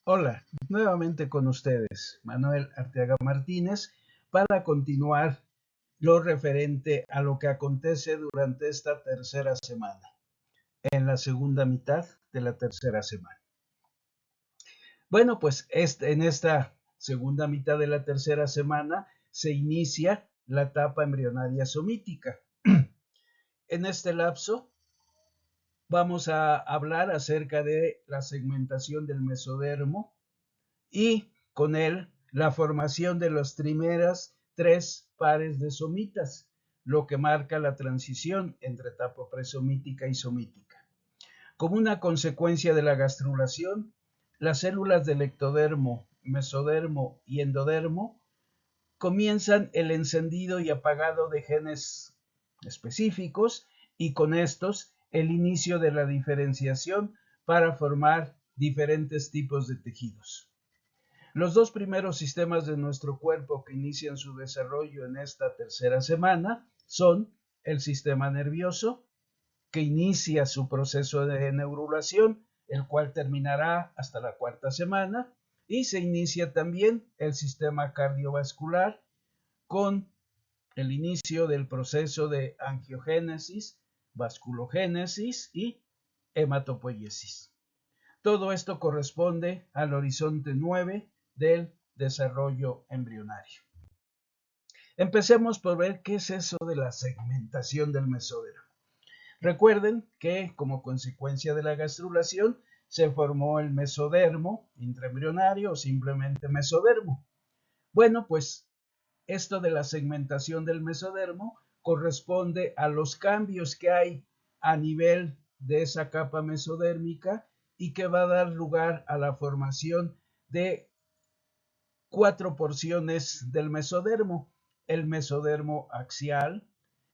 Hola, nuevamente con ustedes, Manuel Arteaga Martínez, para continuar lo referente a lo que acontece durante esta tercera semana, en la segunda mitad de la tercera semana. Bueno, pues en esta segunda mitad de la tercera semana se inicia la etapa embrionaria somítica. En este lapso vamos a hablar acerca de la segmentación del mesodermo y con él la formación de las primeras tres pares de somitas, lo que marca la transición entre etapa presomítica y somítica. Como una consecuencia de la gastrulación, las células del ectodermo, mesodermo y endodermo comienzan el encendido y apagado de genes específicos y con estos el inicio de la diferenciación para formar diferentes tipos de tejidos. Los dos primeros sistemas de nuestro cuerpo que inician su desarrollo en esta tercera semana son el sistema nervioso, que inicia su proceso de neurulación, el cual terminará hasta la cuarta semana, y se inicia también el sistema cardiovascular con el inicio del proceso de angiogénesis, vasculogénesis y hematopoiesis. Todo esto corresponde al horizonte 9 del desarrollo embrionario. Empecemos por ver qué es eso de la segmentación del mesodermo. Recuerden que como consecuencia de la gastrulación se formó el mesodermo intraembrionario o simplemente mesodermo. Bueno, pues esto de la segmentación del mesodermo corresponde a los cambios que hay a nivel de esa capa mesodérmica y que va a dar lugar a la formación de cuatro porciones del mesodermo: el mesodermo axial,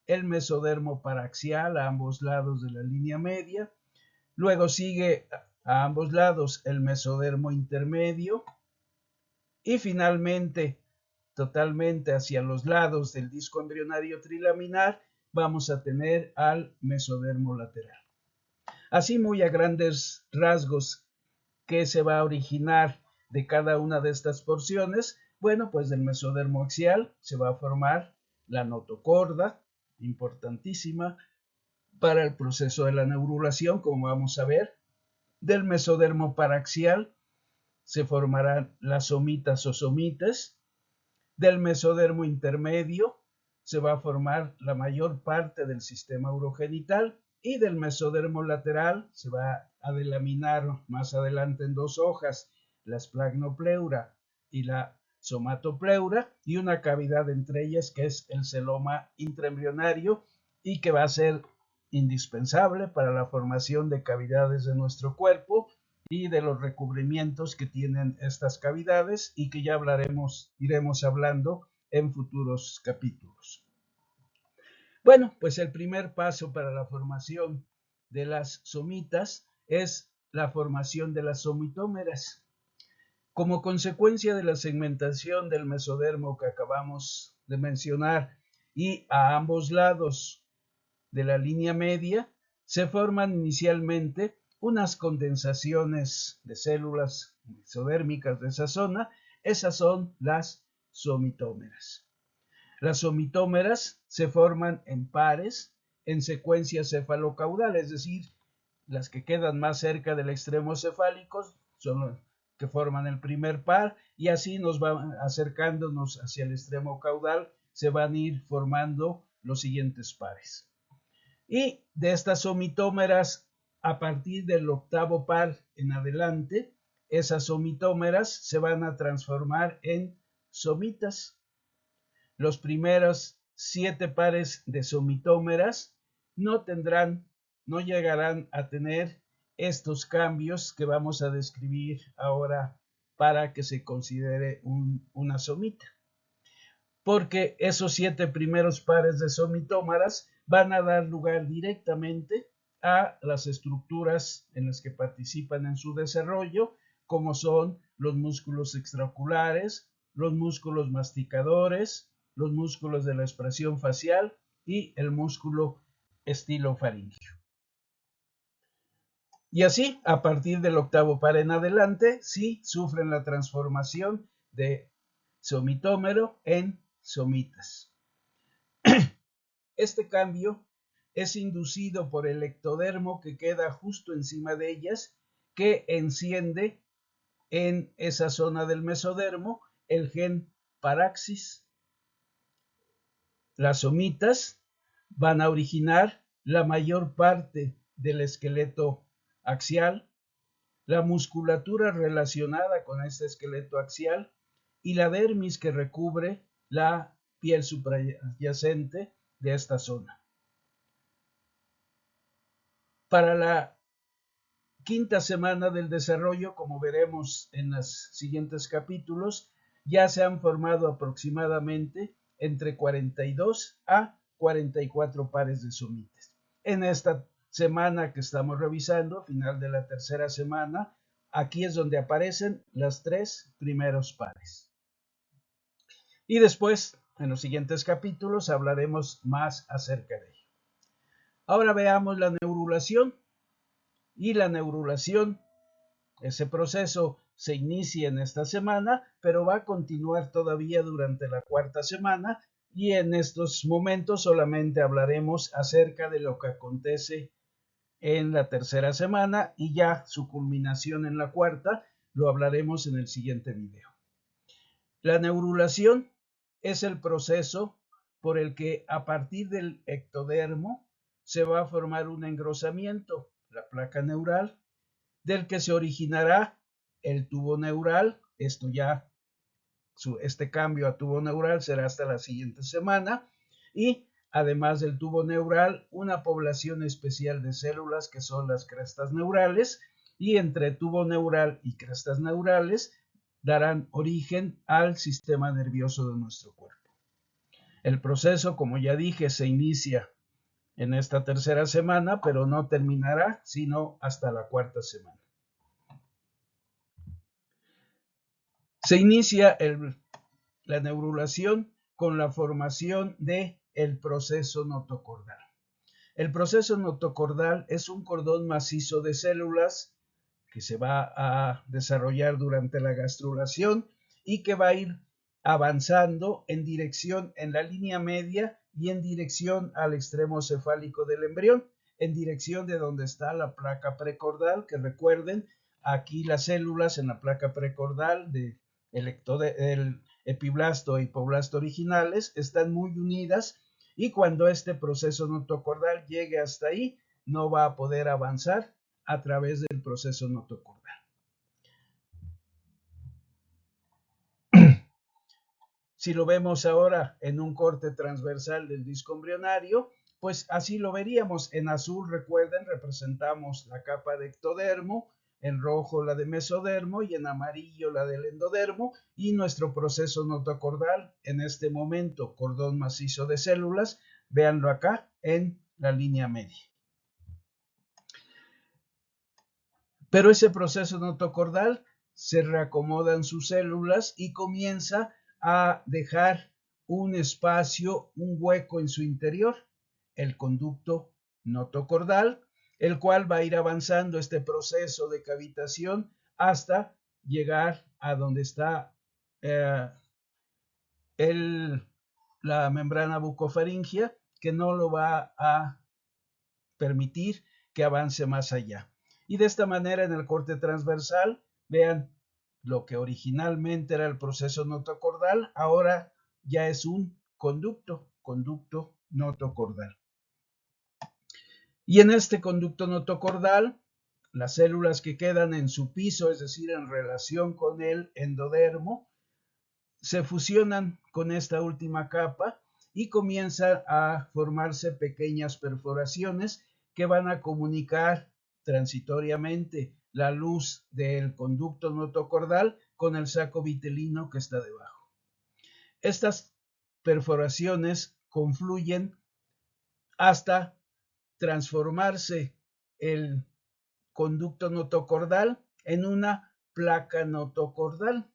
el mesodermo paraxial a ambos lados de la línea media, luego sigue a ambos lados el mesodermo intermedio y finalmente totalmente hacia los lados del disco embrionario trilaminar vamos a tener al mesodermo lateral. Así, muy a grandes rasgos, ¿qué se va a originar de cada una de estas porciones? Bueno, pues del mesodermo axial se va a formar la notocorda, importantísima para el proceso de la neurulación, como vamos a ver. Del mesodermo paraxial se formarán las somitas o somites. Del mesodermo intermedio se va a formar la mayor parte del sistema urogenital y del mesodermo lateral se va a delaminar más adelante en dos hojas, la esplagnopleura y la somatopleura, y una cavidad entre ellas que es el celoma intraembrionario y que va a ser indispensable para la formación de cavidades de nuestro cuerpo y de los recubrimientos que tienen estas cavidades y que ya iremos hablando en futuros capítulos. Bueno, pues el primer paso para la formación de las somitas es la formación de las somitómeras. Como consecuencia de la segmentación del mesodermo que acabamos de mencionar y a ambos lados de la línea media, se forman inicialmente unas condensaciones de células mesodérmicas de esa zona. Esas son las somitómeras. Las somitómeras se forman en pares, en secuencia cefalocaudal, es decir, las que quedan más cerca del extremo cefálico son las que forman el primer par, y así nos van acercándonos hacia el extremo caudal, se van a ir formando los siguientes pares. Y de estas somitómeras, a partir del octavo par en adelante, esas somitómeras se van a transformar en somitas. Los primeros 7 pares de somitómeras no llegarán a tener estos cambios que vamos a describir ahora para que se considere una somita, porque esos 7 primeros pares de somitómeras van a dar lugar directamente a las estructuras en las que participan en su desarrollo, como son los músculos extraoculares, los músculos masticadores, los músculos de la expresión facial y el músculo estilofaringeo. Y así, a partir del octavo par en adelante, sí sufren la transformación de somitómero en somitas. Este cambio es inducido por el ectodermo que queda justo encima de ellas, que enciende en esa zona del mesodermo el gen Paraxis. Las somitas van a originar la mayor parte del esqueleto axial, la musculatura relacionada con este esqueleto axial y la dermis que recubre la piel suprayacente de esta zona. Para la quinta semana del desarrollo, como veremos en los siguientes capítulos, ya se han formado aproximadamente entre 42 a 44 pares de somites. En esta semana que estamos revisando, final de la tercera semana, aquí es donde aparecen los 3 primeros pares. Y después, en los siguientes capítulos, hablaremos más acerca de ello. Ahora veamos la neurulación. Y la neurulación, ese proceso se inicia en esta semana, pero va a continuar todavía durante la cuarta semana, y en estos momentos solamente hablaremos acerca de lo que acontece en la tercera semana, y ya su culminación en la cuarta lo hablaremos en el siguiente video. La neurulación es el proceso por el que a partir del ectodermo se va a formar un engrosamiento, la placa neural, del que se originará el tubo neural. Esto ya, este cambio a tubo neural será hasta la siguiente semana. Y además del tubo neural, una población especial de células que son las crestas neurales. Y entre tubo neural y crestas neurales darán origen al sistema nervioso de nuestro cuerpo. El proceso, como ya dije, se inicia en esta tercera semana, pero no terminará sino hasta la cuarta semana. Se inicia la neurulación con la formación del proceso notocordal. El proceso notocordal es un cordón macizo de células que se va a desarrollar durante la gastrulación y que va a ir avanzando en dirección, en la línea media y en dirección al extremo cefálico del embrión, en dirección de donde está la placa precordal, que recuerden, aquí las células en la placa precordal del epiblasto e hipoblasto originales están muy unidas, y cuando este proceso notocordal llegue hasta ahí, no va a poder avanzar a través del proceso notocordal. Si lo vemos ahora en un corte transversal del disco embrionario, pues así lo veríamos. En azul, recuerden, representamos la capa de ectodermo, en rojo la de mesodermo y en amarillo la del endodermo, y nuestro proceso notocordal, en este momento cordón macizo de células, véanlo acá en la línea media. Pero ese proceso notocordal se reacomodan sus células y comienza a dejar un espacio, un hueco en su interior, el conducto notocordal, el cual va a ir avanzando este proceso de cavitación hasta llegar a donde está la membrana bucofaringea, que no lo va a permitir que avance más allá. Y de esta manera, en el corte transversal, vean, lo que originalmente era el proceso notocordal, ahora ya es un conducto notocordal. Y en este conducto notocordal, las células que quedan en su piso, es decir, en relación con el endodermo, se fusionan con esta última capa y comienzan a formarse pequeñas perforaciones que van a comunicar transitoriamente la luz del conducto notocordal con el saco vitelino que está debajo. Estas perforaciones confluyen hasta transformarse el conducto notocordal en una placa notocordal,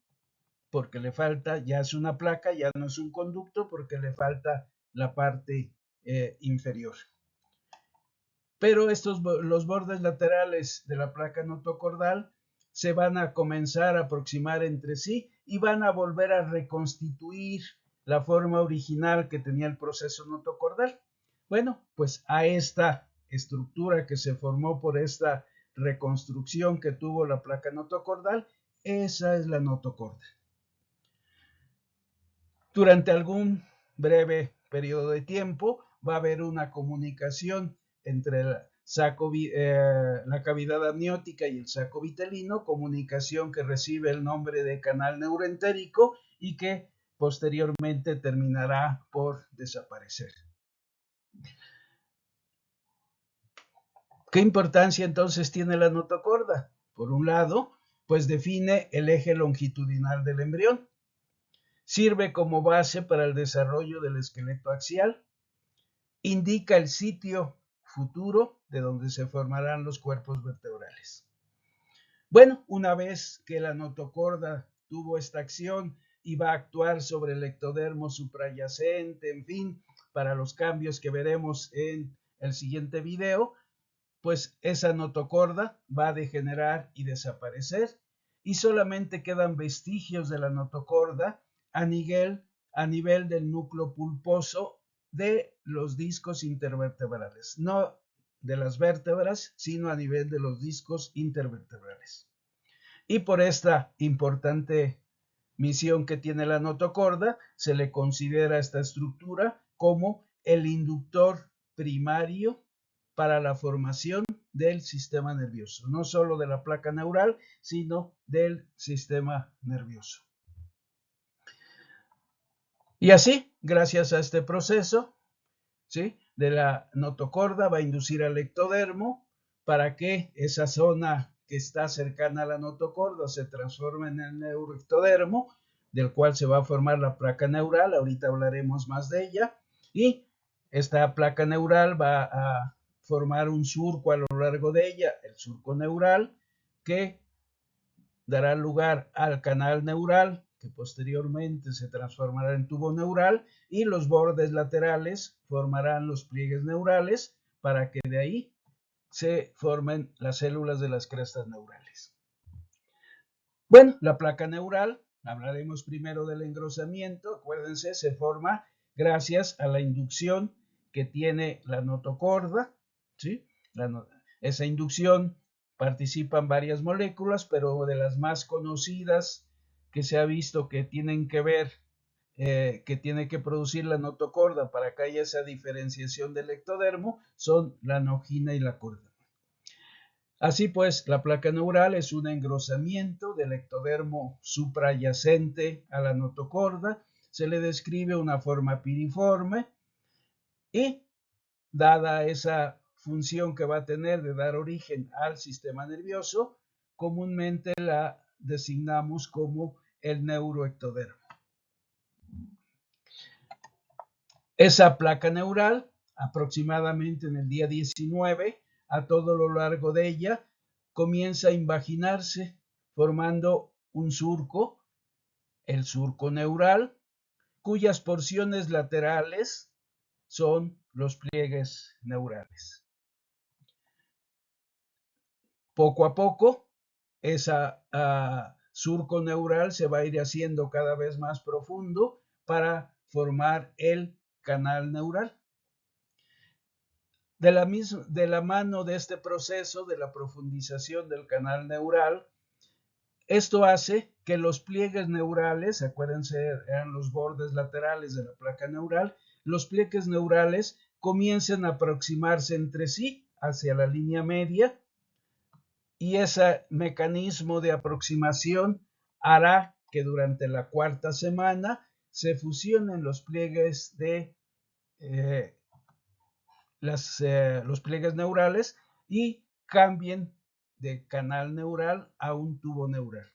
porque le falta, ya es una placa, ya no es un conducto, porque le falta la parte inferior. pero los bordes laterales de la placa notocordal se van a comenzar a aproximar entre sí y van a volver a reconstituir la forma original que tenía el proceso notocordal. Bueno, pues a esta estructura que se formó por esta reconstrucción que tuvo la placa notocordal, esa es la notocorda. Durante algún breve periodo de tiempo va a haber una comunicación entre la cavidad amniótica y el saco vitelino, comunicación que recibe el nombre de canal neuroentérico y que posteriormente terminará por desaparecer. ¿Qué importancia entonces tiene la notocorda? Por un lado, pues define el eje longitudinal del embrión. Sirve como base para el desarrollo del esqueleto axial. Indica el sitio futuro de donde se formarán los cuerpos vertebrales. Bueno, una vez que la notocorda tuvo esta acción y va a actuar sobre el ectodermo suprayacente, en fin, para los cambios que veremos en el siguiente video, pues esa notocorda va a degenerar y desaparecer y solamente quedan vestigios de la notocorda a nivel del núcleo pulposo de los discos intervertebrales, no de las vértebras, sino a nivel de los discos intervertebrales. Y por esta importante misión que tiene la notocorda, se le considera esta estructura como el inductor primario para la formación del sistema nervioso, no solo de la placa neural, sino del sistema nervioso. Y así, gracias a este proceso, ¿sí?, de la notocorda va a inducir al ectodermo para que esa zona que está cercana a la notocorda se transforme en el neuroectodermo, del cual se va a formar la placa neural. Ahorita hablaremos más de ella. Y esta placa neural va a formar un surco a lo largo de ella, el surco neural, que dará lugar al canal neural, que posteriormente se transformará en tubo neural, y los bordes laterales formarán los pliegues neurales para que de ahí se formen las células de las crestas neurales. Bueno, la placa neural, hablaremos primero del engrosamiento. Acuérdense, se forma gracias a la inducción que tiene la notocorda, ¿sí? Esa inducción participan varias moléculas, pero de las más conocidas que se ha visto que tienen que ver, que tiene que producir la notocorda para que haya esa diferenciación del ectodermo, son la anogina y la cordana. Así pues, la placa neural es un engrosamiento del ectodermo suprayacente a la notocorda. Se le describe una forma piriforme y, dada esa función que va a tener de dar origen al sistema nervioso, comúnmente la designamos como el neuroectodermo. Esa placa neural, aproximadamente en el día 19, a todo lo largo de ella, comienza a invaginarse formando un surco, el surco neural, cuyas porciones laterales son los pliegues neurales. Poco a poco, ese surco neural se va a ir haciendo cada vez más profundo para formar el canal neural. De la mano de este proceso de la profundización del canal neural, esto hace que los pliegues neurales, acuérdense, eran los bordes laterales de la placa neural, los pliegues neurales comiencen a aproximarse entre sí hacia la línea media, y ese mecanismo de aproximación hará que durante la cuarta semana se fusionen los pliegues de los pliegues neurales y cambien de canal neural a un tubo neural.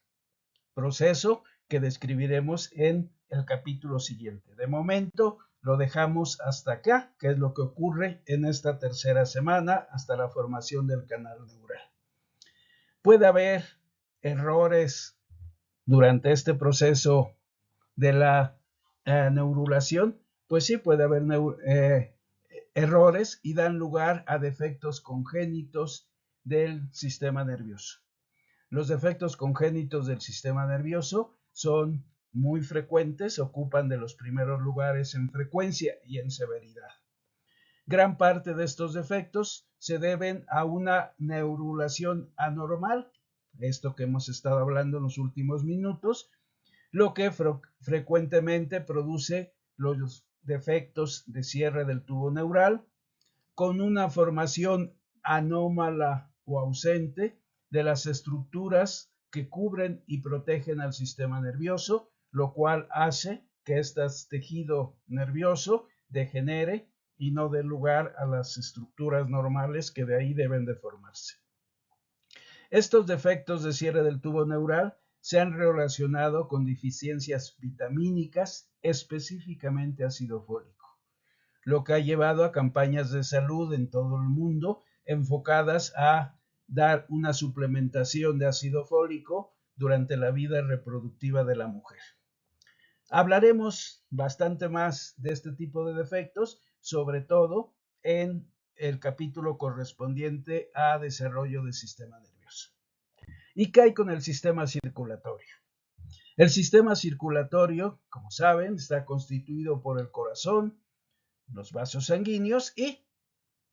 Proceso que describiremos en el capítulo siguiente. De momento lo dejamos hasta acá, que es lo que ocurre en esta tercera semana hasta la formación del canal neural. Puede haber errores durante este proceso de la neurulación. Pues sí, puede haber errores y dan lugar a defectos congénitos del sistema nervioso. Los defectos congénitos del sistema nervioso son muy frecuentes, ocupan de los primeros lugares en frecuencia y en severidad. Gran parte de estos defectos se deben a una neurulación anormal, esto que hemos estado hablando en los últimos minutos, lo que frecuentemente produce los defectos de cierre del tubo neural, con una formación anómala o ausente de las estructuras que cubren y protegen al sistema nervioso, lo cual hace que este tejido nervioso degenere y no dé lugar a las estructuras normales que de ahí deben de formarse. Estos defectos de cierre del tubo neural se han relacionado con deficiencias vitamínicas, específicamente ácido fólico, lo que ha llevado a campañas de salud en todo el mundo enfocadas a dar una suplementación de ácido fólico durante la vida reproductiva de la mujer. Hablaremos bastante más de este tipo de defectos, sobre todo en el capítulo correspondiente a desarrollo del sistema nervioso. ¿Y qué hay con el sistema circulatorio? El sistema circulatorio, como saben, está constituido por el corazón, los vasos sanguíneos y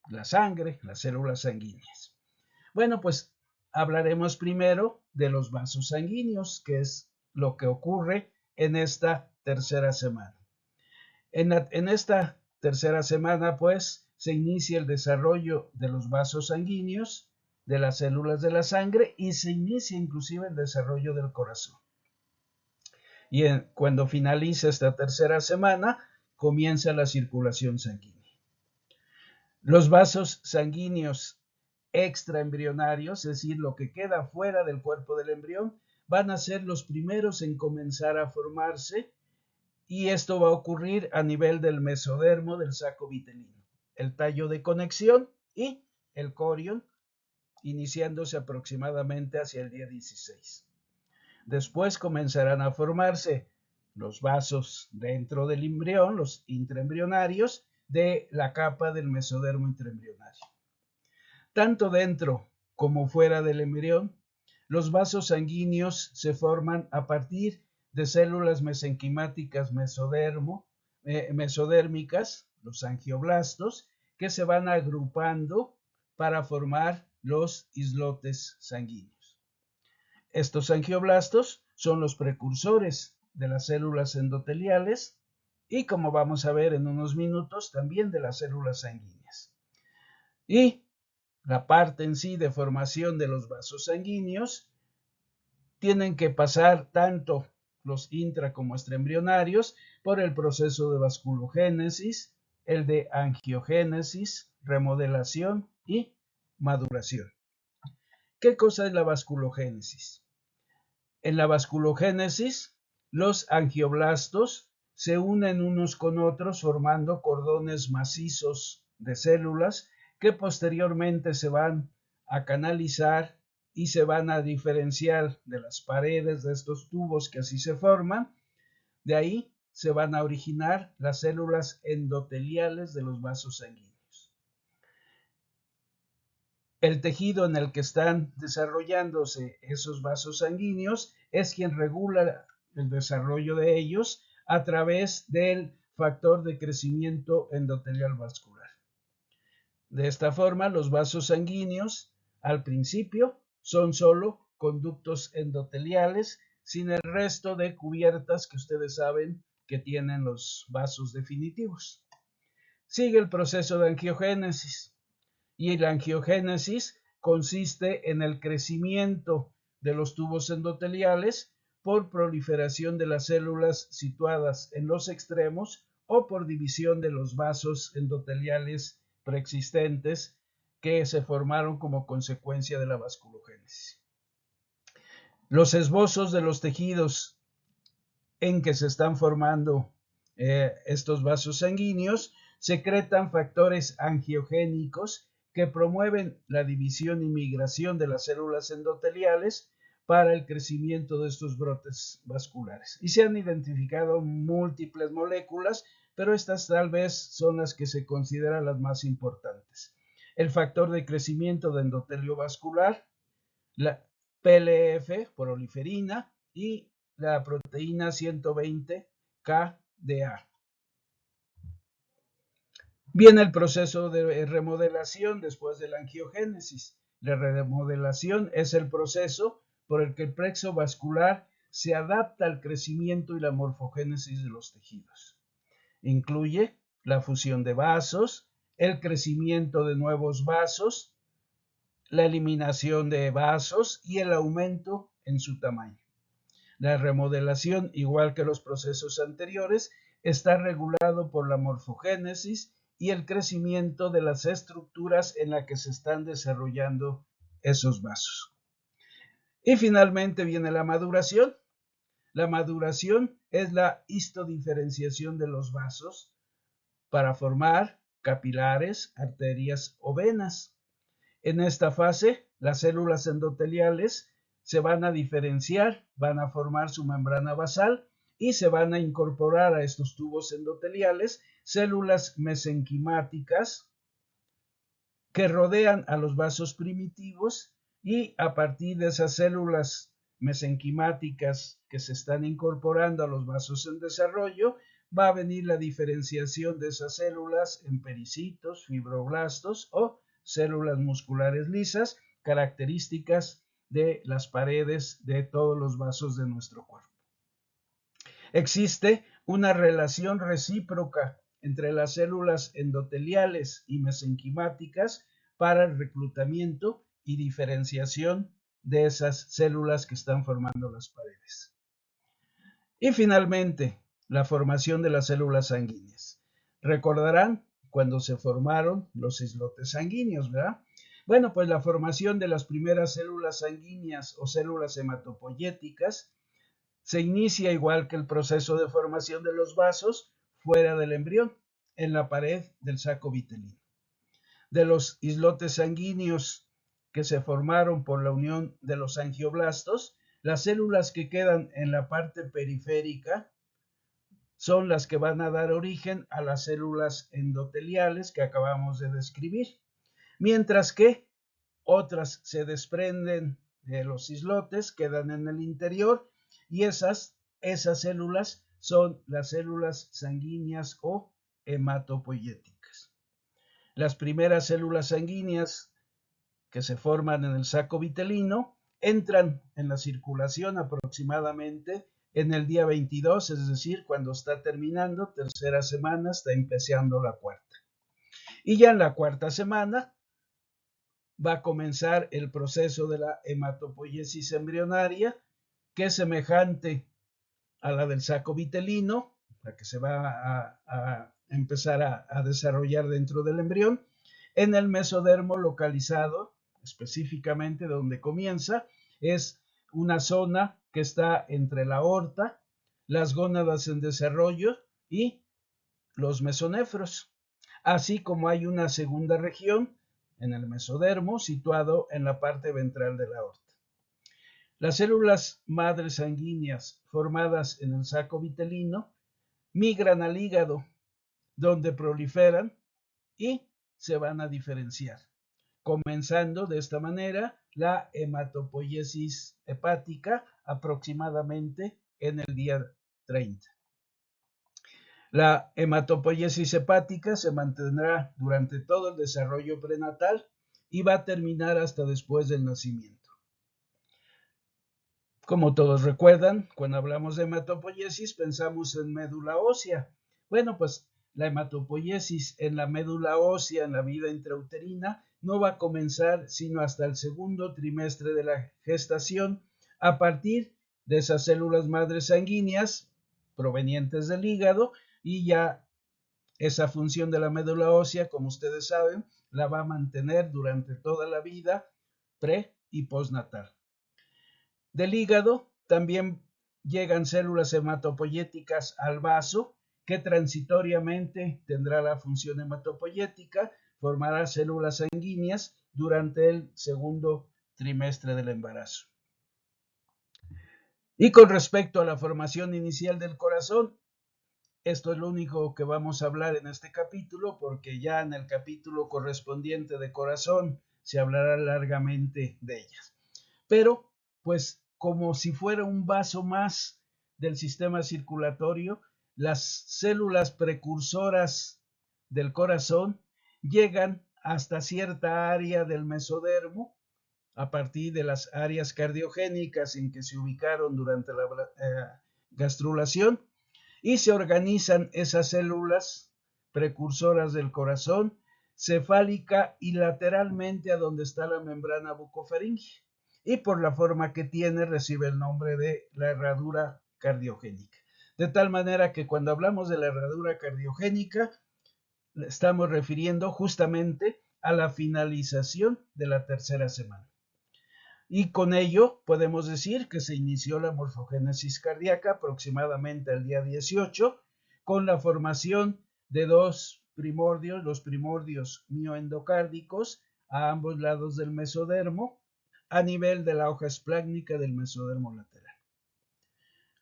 la sangre, las células sanguíneas. Bueno, pues hablaremos primero de los vasos sanguíneos, que es lo que ocurre en esta tercera semana. En esta tercera semana, pues, se inicia el desarrollo de los vasos sanguíneos, de las células de la sangre y se inicia inclusive el desarrollo del corazón. Y cuando finaliza esta tercera semana, comienza la circulación sanguínea. Los vasos sanguíneos extraembrionarios, es decir, lo que queda fuera del cuerpo del embrión, van a ser los primeros en comenzar a formarse y esto va a ocurrir a nivel del mesodermo del saco vitelino, el tallo de conexión y el corion, iniciándose aproximadamente hacia el día 16. Después comenzarán a formarse los vasos dentro del embrión, los intraembrionarios, de la capa del mesodermo intraembrionario. Tanto dentro como fuera del embrión, los vasos sanguíneos se forman a partir de células mesenquimáticas mesodérmicas, los angioblastos, que se van agrupando para formar los islotes sanguíneos. Estos angioblastos son los precursores de las células endoteliales y, como vamos a ver en unos minutos, también de las células sanguíneas. Y la parte en sí de formación de los vasos sanguíneos tienen que pasar tanto los intra como extraembrionarios por el proceso de vasculogénesis, el de angiogénesis, remodelación y maduración. ¿Qué cosa es la vasculogénesis? En la vasculogénesis, los angioblastos se unen unos con otros formando cordones macizos de células que posteriormente se van a canalizar y se van a diferenciar de las paredes de estos tubos que así se forman. De ahí se van a originar las células endoteliales de los vasos sanguíneos. El tejido en el que están desarrollándose esos vasos sanguíneos es quien regula el desarrollo de ellos a través del factor de crecimiento endotelial vascular. De esta forma, los vasos sanguíneos al principio son solo conductos endoteliales sin el resto de cubiertas que ustedes saben que tienen los vasos definitivos. Sigue el proceso de angiogénesis. Y la angiogénesis consiste en el crecimiento de los tubos endoteliales por proliferación de las células situadas en los extremos o por división de los vasos endoteliales preexistentes que se formaron como consecuencia de la vasculogénesis. Los esbozos de los tejidos en que se están formando estos vasos sanguíneos secretan factores angiogénicos que promueven la división y migración de las células endoteliales para el crecimiento de estos brotes vasculares. Y se han identificado múltiples moléculas pero estas tal vez son las que se consideran las más importantes. El factor de crecimiento de endotelio vascular, la PLF, proliferina, y la proteína 120-KDA. Viene el proceso de remodelación después de la angiogénesis. La remodelación es el proceso por el que el plexo vascular se adapta al crecimiento y la morfogénesis de los tejidos. Incluye la fusión de vasos, el crecimiento de nuevos vasos, la eliminación de vasos y el aumento en su tamaño. La remodelación, igual que los procesos anteriores, está regulado por la morfogénesis y el crecimiento de las estructuras en las que se están desarrollando esos vasos. Y finalmente viene la maduración. La maduración es la histodiferenciación de los vasos para formar capilares, arterias o venas. En esta fase, las células endoteliales se van a diferenciar, van a formar su membrana basal y se van a incorporar a estos tubos endoteliales células mesenquimáticas que rodean a los vasos primitivos, y a partir de esas células mesenquimáticas que se están incorporando a los vasos en desarrollo, va a venir la diferenciación de esas células en pericitos, fibroblastos o células musculares lisas, características de las paredes de todos los vasos de nuestro cuerpo. Existe una relación recíproca entre las células endoteliales y mesenquimáticas para el reclutamiento y diferenciación de esas células que están formando las paredes. Y finalmente, la formación de las células sanguíneas. Recordarán cuando se formaron los islotes sanguíneos, ¿verdad? Bueno, pues la formación de las primeras células sanguíneas o células hematopoyéticas se inicia igual que el proceso de formación de los vasos fuera del embrión, en la pared del saco vitelino. De los islotes sanguíneos que se formaron por la unión de los angioblastos, las células que quedan en la parte periférica son las que van a dar origen a las células endoteliales que acabamos de describir, mientras que otras se desprenden de los islotes, quedan en el interior, y esas células son las células sanguíneas o hematopoyéticas. Las primeras células sanguíneas que se forman en el saco vitelino entran en la circulación aproximadamente en el día 22, es decir, cuando está terminando tercera semana, está empezando la cuarta. Y ya en la cuarta semana va a comenzar el proceso de la hematopoiesis embrionaria, que es semejante a la del saco vitelino, la que se va a empezar a desarrollar dentro del embrión, en el mesodermo localizado, específicamente donde comienza, es una zona que está entre la aorta, las gónadas en desarrollo y los mesonefros, así como hay una segunda región en el mesodermo situado en la parte ventral de la aorta. Las células madres sanguíneas formadas en el saco vitelino migran al hígado, donde proliferan y se van a diferenciar, comenzando de esta manera la hematopoiesis hepática aproximadamente en el día 30. La hematopoiesis hepática se mantendrá durante todo el desarrollo prenatal y va a terminar hasta después del nacimiento. Como todos recuerdan, cuando hablamos de hematopoiesis pensamos en médula ósea. Bueno, pues la hematopoiesis en la médula ósea en la vida intrauterina no va a comenzar sino hasta el segundo trimestre de la gestación, a partir de esas células madres sanguíneas provenientes del hígado, y ya esa función de la médula ósea, como ustedes saben, la va a mantener durante toda la vida pre y postnatal. Del hígado también llegan células hematopoyéticas al vaso, que transitoriamente tendrá la función hematopoyética, formará células sanguíneas durante el segundo trimestre del embarazo. Y con respecto a la formación inicial del corazón, esto es lo único que vamos a hablar en este capítulo, porque ya en el capítulo correspondiente de corazón se hablará largamente de ellas. Pero, pues, como si fuera un vaso más del sistema circulatorio, las células precursoras del corazón llegan hasta cierta área del mesodermo, a partir de las áreas cardiogénicas en que se ubicaron durante la gastrulación, y se organizan esas células precursoras del corazón cefálica y lateralmente a donde está la membrana bucofaringea, y por la forma que tiene recibe el nombre de la herradura cardiogénica. De tal manera que cuando hablamos de la herradura cardiogénica, estamos refiriendo justamente a la finalización de la tercera semana. Y con ello podemos decir que se inició la morfogénesis cardíaca aproximadamente el día 18, con la formación de dos primordios, los primordios mioendocárdicos a ambos lados del mesodermo, a nivel de la hoja esplácnica del mesodermo lateral.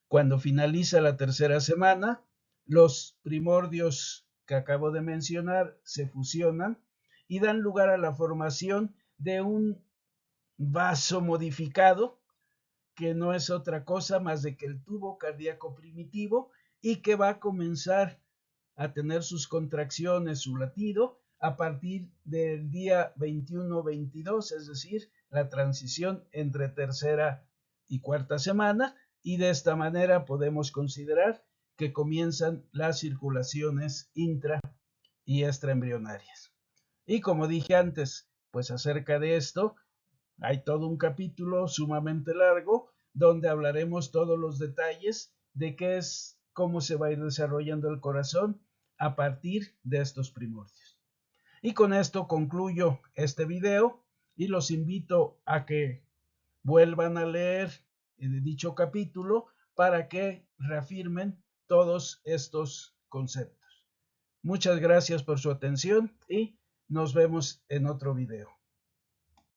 Cuando finaliza la tercera semana, los primordios que acabo de mencionar se fusionan y dan lugar a la formación de un vaso modificado, que no es otra cosa más de que el tubo cardíaco primitivo, y que va a comenzar a tener sus contracciones, su latido, a partir del día 21-22, es decir, la transición entre tercera y cuarta semana, y de esta manera podemos considerar que comienzan las circulaciones intra y extraembrionarias. Y como dije antes, pues acerca de esto hay todo un capítulo sumamente largo donde hablaremos todos los detalles de qué es, cómo se va a ir desarrollando el corazón a partir de estos primordios. Y con esto concluyo este video y los invito a que vuelvan a leer dicho capítulo para que reafirmen todos estos conceptos. Muchas gracias por su atención y nos vemos en otro video.